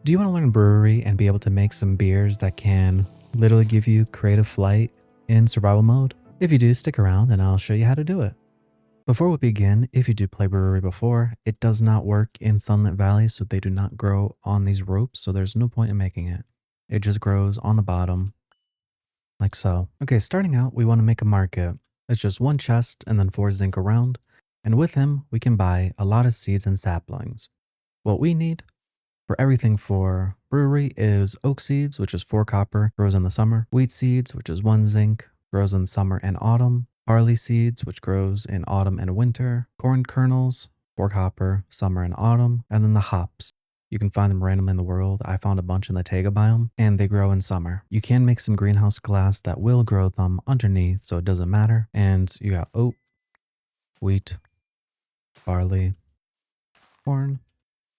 Do you want to learn brewery and be able to make some beers that can literally give you creative flight in survival mode? If you do, stick around and I'll show you how to do it. Before we begin, if you did play brewery before, it does not work in Sunlit Valley, so they do not grow on these ropes, so there's no point in making it. It just grows on the bottom, like so. Okay, starting out, we want to make a market. It's just one chest and then 4 zinc around, and with him, we can buy a lot of seeds and saplings. What we need for everything for brewery is oak seeds, which is 4 copper, grows in the summer. Wheat seeds, which is 1 zinc, grows in summer and autumn. Barley seeds, which grows in autumn and winter. Corn kernels, 4 copper, summer and autumn. And then the hops. You can find them randomly in the world. I found a bunch in the taiga biome, and they grow in summer. You can make some greenhouse glass that will grow them underneath, so it doesn't matter. And you got oat, wheat, barley, corn,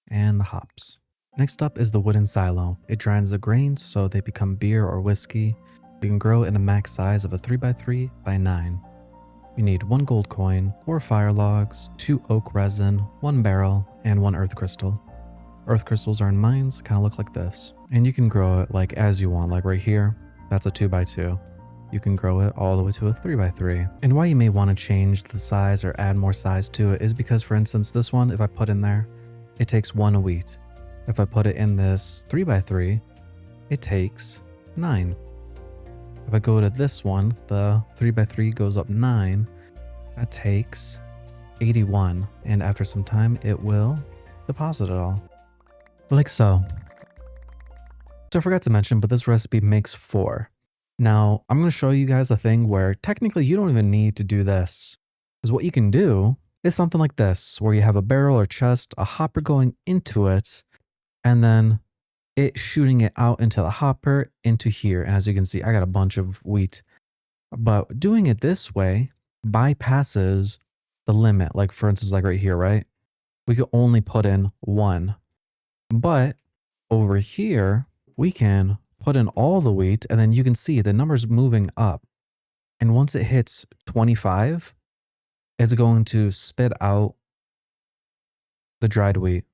and the hops. Next up is the wooden silo. It dries the grains so they become beer or whiskey. You can grow in a max size of a 3x3 by 9. You need 1 gold coin, 4 fire logs, 2 oak resin, 1 barrel, and 1 earth crystal. Earth crystals are in mines, kind of look like this. And you can grow it like as you want, like right here, that's a 2x2. You can grow it all the way to a 3x3. And why you may want to change the size or add more size to it is because, for instance, this one, if I put in there, it takes 1 wheat. If I put it in this 3x3, it takes 9. If I go to this one, the 3x3 goes up 9. That takes 81. And after some time, it will deposit it all. Like so. So I forgot to mention, but this recipe makes 4. Now, I'm going to show you guys a thing where technically you don't even need to do this. Because what you can do is something like this, where you have a barrel or chest, a hopper going into it, and then it shooting it out into the hopper into here. And as you can see, I got a bunch of wheat. But doing it this way bypasses the limit. Like for instance, like right here, right? We could only put in 1. But over here, we can put in all the wheat, and then you can see the numbers moving up. And once it hits 25, it's going to spit out the dried wheat,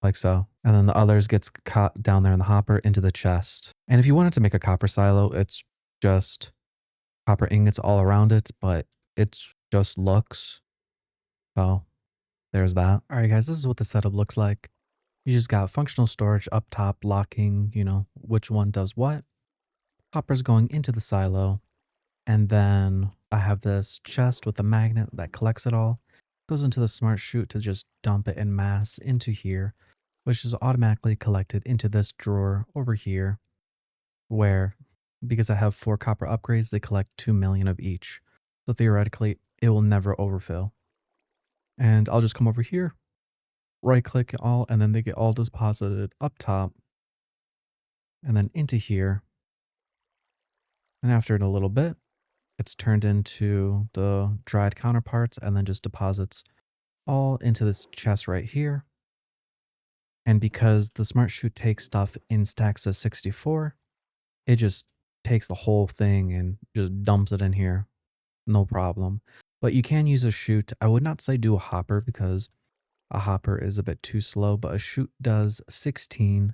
like so. And then the others gets caught down there in the hopper into the chest. And if you wanted to make a copper silo, it's just copper ingots all around it, but it's just looks. So there's that. All right, guys, this is what the setup looks like. You just got functional storage up top, locking, which one does what. Hoppers going into the silo. And then I have this chest with a magnet that collects it all. Goes into the smart chute to just dump it in mass into here, which is automatically collected into this drawer over here, where, because I have 4 copper upgrades, they collect 2 million of each. So theoretically, it will never overfill. And I'll just come over here, right click it all, and then they get all deposited up top and then into here. And after a little bit, it's turned into the dried counterparts and then just deposits all into this chest right here. And because the smart chute takes stuff in stacks of 64, it just takes the whole thing and just dumps it in here. No problem. But you can use a chute. I would not say do a hopper because a hopper is a bit too slow, but a chute does 16,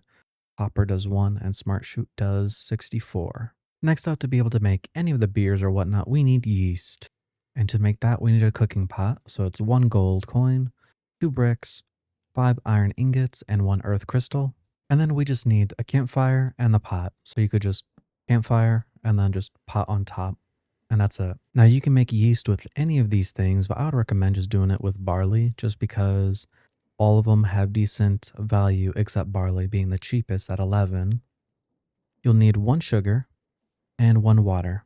hopper does 1, and smart chute does 64. Next up, to be able to make any of the beers or whatnot, we need yeast. And to make that, we need a cooking pot. So it's 1 gold coin, 2 bricks, 5 iron ingots, and 1 earth crystal. And then we just need a campfire and the pot. So you could just campfire and then just pot on top. And that's it. Now you can make yeast with any of these things, but I would recommend just doing it with barley just because all of them have decent value except barley being the cheapest at 11. You'll need 1 sugar and 1 water.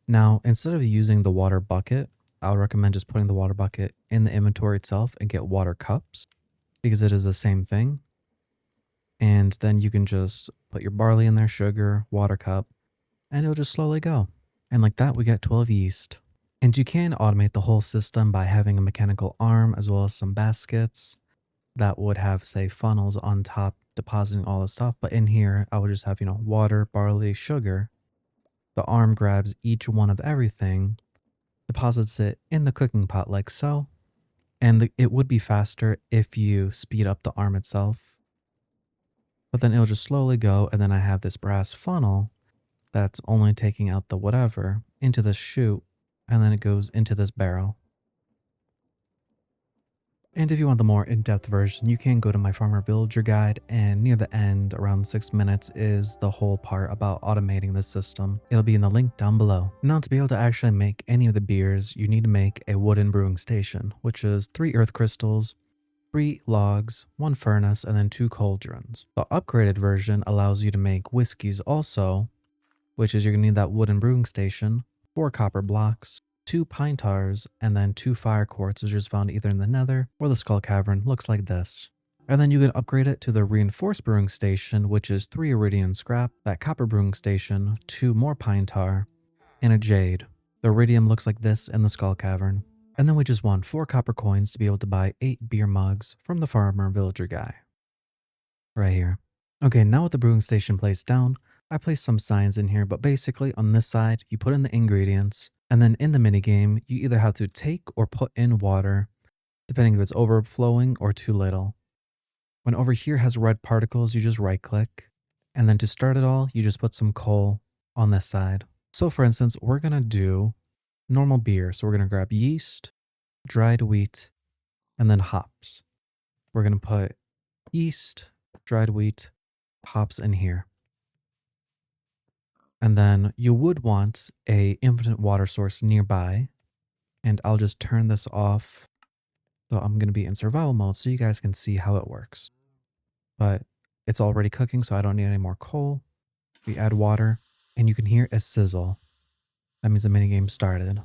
Now, instead of using the water bucket, I would recommend just putting the water bucket in the inventory itself and get water cups because it is the same thing. And then you can just put your barley in there, sugar, water cup, and it'll just slowly go. And like that, we get 12 yeast. And you can automate the whole system by having a mechanical arm as well as some baskets that would have, say, funnels on top depositing all the stuff. But in here, I would just have, water, barley, sugar. The arm grabs each one of everything, deposits it in the cooking pot like so. And it would be faster if you speed up the arm itself. but then it'll just slowly go. And then I have this brass funnel that's only taking out the whatever into this chute, and then it goes into this barrel. And if you want the more in-depth version, you can go to my Farmer Villager guide, and near the end, around 6 minutes, is the whole part about automating this system. It'll be in the link down below. Now, to be able to actually make any of the beers, you need to make a wooden brewing station, which is 3 earth crystals, 3 logs, 1 furnace, and then 2 cauldrons. The upgraded version allows you to make whiskeys also, which is you're going to need that wooden brewing station, 4 copper blocks, 2 pine tars, and then 2 fire quartz, which is found either in the nether or the skull cavern. Looks like this. And then you can upgrade it to the reinforced brewing station, which is 3 iridium scrap, that copper brewing station, 2 more pine tar, and a jade. The iridium looks like this in the skull cavern. And then we just want 4 copper coins to be able to buy 8 beer mugs from the farmer villager guy. Right here. Okay, now with the brewing station placed down, I placed some signs in here, but basically on this side, you put in the ingredients, and then in the minigame, you either have to take or put in water, depending if it's overflowing or too little. When over here has red particles, you just right click, and then to start it all, you just put some coal on this side. So for instance, we're gonna do normal beer. So we're gonna grab yeast, dried wheat, and then hops. We're gonna put yeast, dried wheat, hops in here. And then you would want a infinite water source nearby. And I'll just turn this off. So I'm going to be in survival mode so you guys can see how it works. But it's already cooking, so I don't need any more coal. We add water, and you can hear a sizzle. That means the minigame started.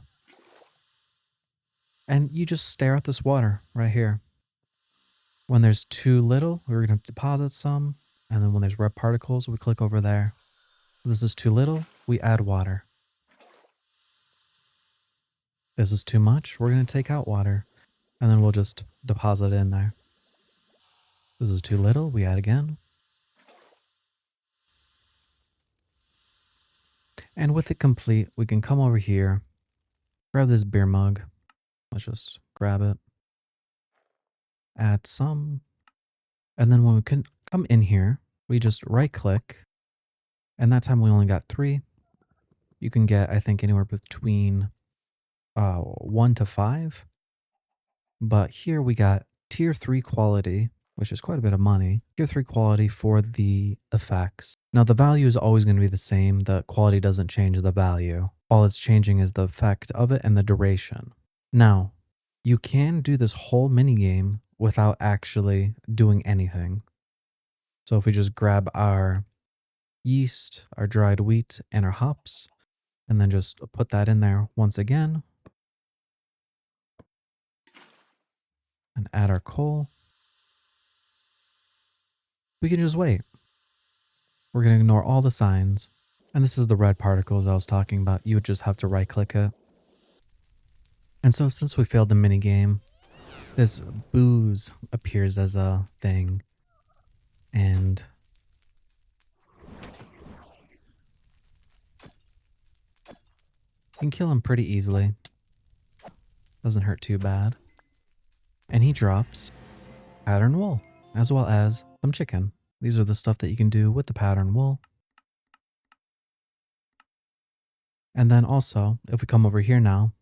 And you just stare at this water right here. When there's too little, we're going to deposit some. And then when there's red particles, we click over there. If this is too little, we add water. This is too much, we're going to take out water. And then we'll just deposit it in there. This is too little, we add again. And with it complete, we can come over here, grab this beer mug. Let's just grab it, add some. And then when we can come in here, we just right click. And that time we only got 3. You can get, I think, anywhere between 1 to 5. But here we got tier 3 quality, which is quite a bit of money. Tier 3 quality for the effects. Now the value is always going to be the same. The quality doesn't change the value. All it's changing is the effect of it and the duration. Now, you can do this whole minigame without actually doing anything. So if we just grab our yeast, our dried wheat, and our hops, and then just put that in there once again, and add our coal, we can just wait. We're going to ignore all the signs. And this is the red particles I was talking about. You would just have to right click it. And so since we failed the minigame, this booze appears as a thing. And you can kill him pretty easily. Doesn't hurt too bad. And he drops pattern wool, as well as some chicken. These are the stuff that you can do with the pattern wool. And then also, if we come over here now,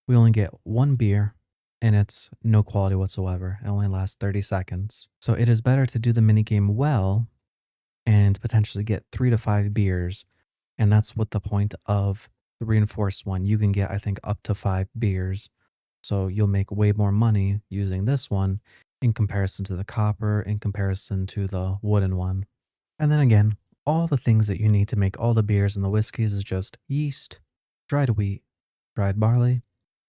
we only get 1 beer, and it's no quality whatsoever. It only lasts 30 seconds. So it is better to do the minigame well and potentially get 3 to 5 beers. And that's what the point of the reinforced one. You can get, I think, up to 5 beers. So you'll make way more money using this one in comparison to the copper, in comparison to the wooden one. And then again, all the things that you need to make all the beers and the whiskeys is just yeast, dried wheat, dried barley,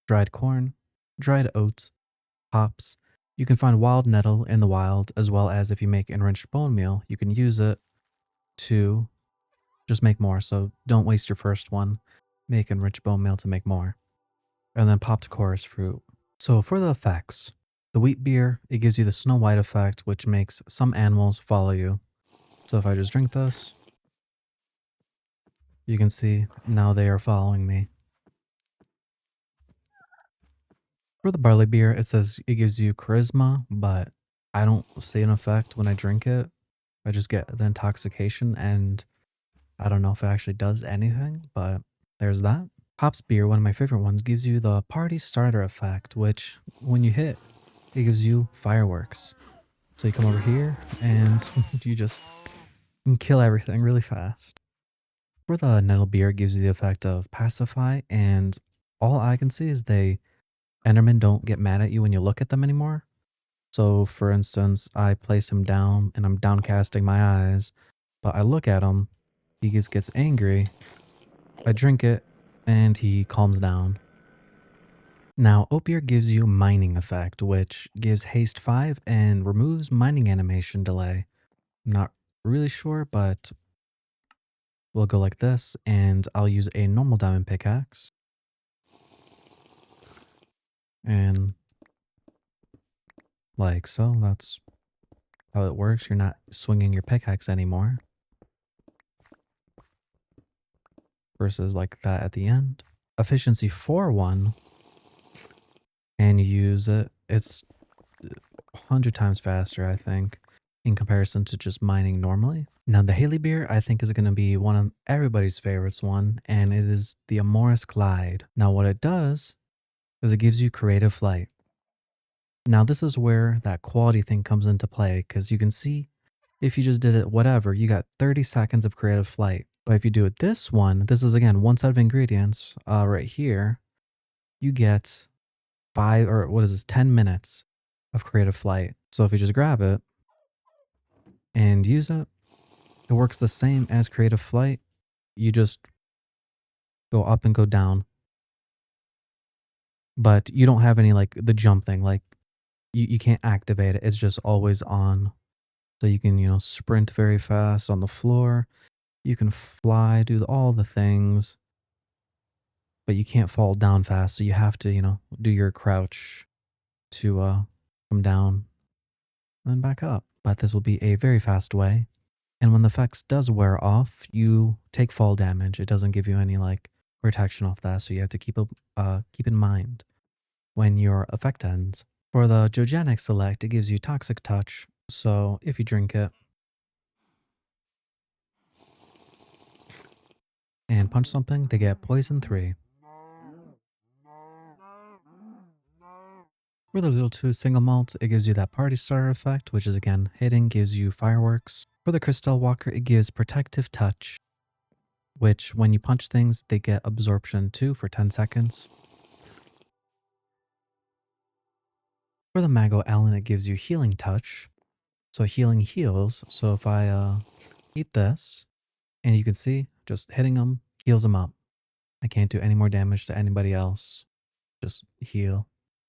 dried corn, dried oats, hops. You can find wild nettle in the wild, as well as if you make enriched bone meal, you can use it to just make more. So don't waste your first one. Make enriched bone meal to make more. And then popped chorus fruit. So for the effects, the wheat beer, it gives you the Snow White effect, which makes some animals follow you. So if I just drink this, you can see now they are following me. For the barley beer, it says it gives you charisma, but I don't see an effect when I drink it. I just get the intoxication, and I don't know if it actually does anything, but there's that. Hops beer, one of my favorite ones, gives you the party starter effect, which when you hit, it gives you fireworks. So you come over here and you just kill everything really fast. For the nettle beer, it gives you the effect of pacify, and all I can see is Endermen don't get mad at you when you look at them anymore. So, for instance, I place him down and I'm downcasting my eyes, but I look at him, he just gets angry. I drink it, and he calms down. Now, Opier gives you mining effect, which gives haste 5 and removes mining animation delay. I'm not really sure, but we'll go like this, and I'll use a normal diamond pickaxe. And like so, that's how it works. You're not swinging your pickaxe anymore versus like that at the end. Efficiency 4 1, and you use it. It's 100 times faster, I think, in comparison to just mining normally. Now, the Haley beer, I think, is going to be one of everybody's favorites one, and it is the Amoris Glide. Now, what it does is it gives you creative flight. Now, this is where that quality thing comes into play, because you can see if you just did it whatever, you got 30 seconds of creative flight. But if you do it this one, this is again one set of ingredients right here, you get 10 minutes of creative flight. So if you just grab it and use it, it works the same as creative flight. You just go up and go down, but you don't have any like the jump thing. Like you can't activate it. It's just always on. So you can, sprint very fast on the floor. You can fly, do all the things, but you can't fall down fast. So you have to, do your crouch to come down and back up. But this will be a very fast way. And when the effects does wear off, you take fall damage. It doesn't give you any like protection off that, so you have to keep in mind when your effect ends. For the Geogenic Select, it gives you Toxic Touch. So if you drink it and punch something, they get Poison 3. For the Little 2 Single Malt, it gives you that Party Starter effect, which is again hitting gives you fireworks. For the Crystal Walker, it gives Protective Touch, which when you punch things, they get Absorption 2 for 10 seconds. For the Mago Allen, it gives you Healing Touch. So healing heals. So if I eat this, and you can see, just hitting them heals them up. I can't do any more damage to anybody else. Just heal.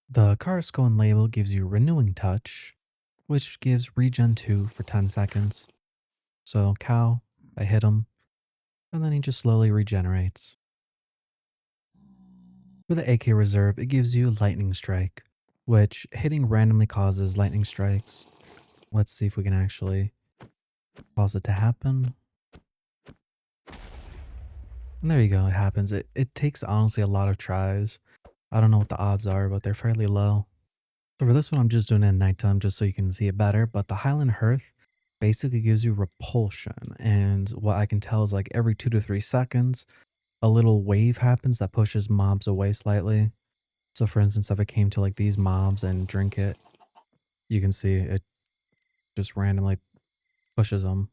The Karskoan label gives you Renewing Touch, which gives Regen 2 for 10 seconds. So cow, I hit him, and then he just slowly regenerates. For the AK Reserve, it gives you Lightning Strike, which hitting randomly causes lightning strikes. Let's see if we can actually cause it to happen. And there you go, it happens. It takes honestly a lot of tries. I don't know what the odds are, but they're fairly low. So for this one, I'm just doing it at nighttime just so you can see it better. But the Highland Hearth basically gives you repulsion. And what I can tell is like every 2 to 3 seconds, a little wave happens that pushes mobs away slightly. So for instance, if I came to like these mobs and drink it, you can see it just randomly pushes them.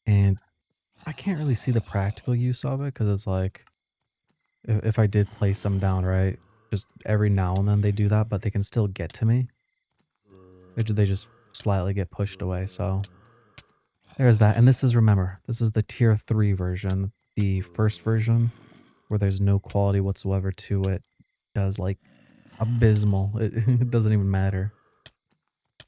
And I can't really see the practical use of it because it's like, if I did place them down, right, just every now and then they do that, but they can still get to me. They just slightly get pushed away, so there's that. And this is, remember, this is the tier 3 version. The first version, where there's no quality whatsoever to it, does like abysmal. It doesn't even matter.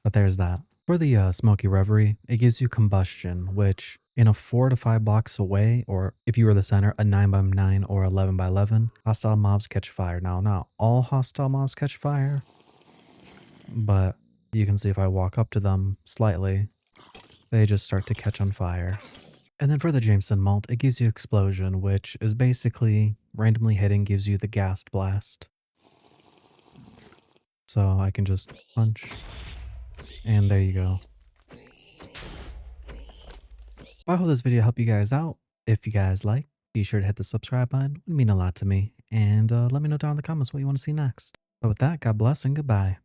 But there's that. For the Smoky Reverie, it gives you Combustion, which in a 4 to 5 blocks away, or if you were the center, a 9 by 9 or 11 by 11, hostile mobs catch fire. Now, not all hostile mobs catch fire, but you can see if I walk up to them slightly, they just start to catch on fire. And then for the Jameson Malt, it gives you Explosion, which is basically randomly hitting gives you the Ghast Blast. So I can just punch, and there you go. I hope this video helped you guys out. If you guys like, be sure to hit the subscribe button. It would mean a lot to me. And let me know down in the comments what you want to see next. But with that, God bless and goodbye.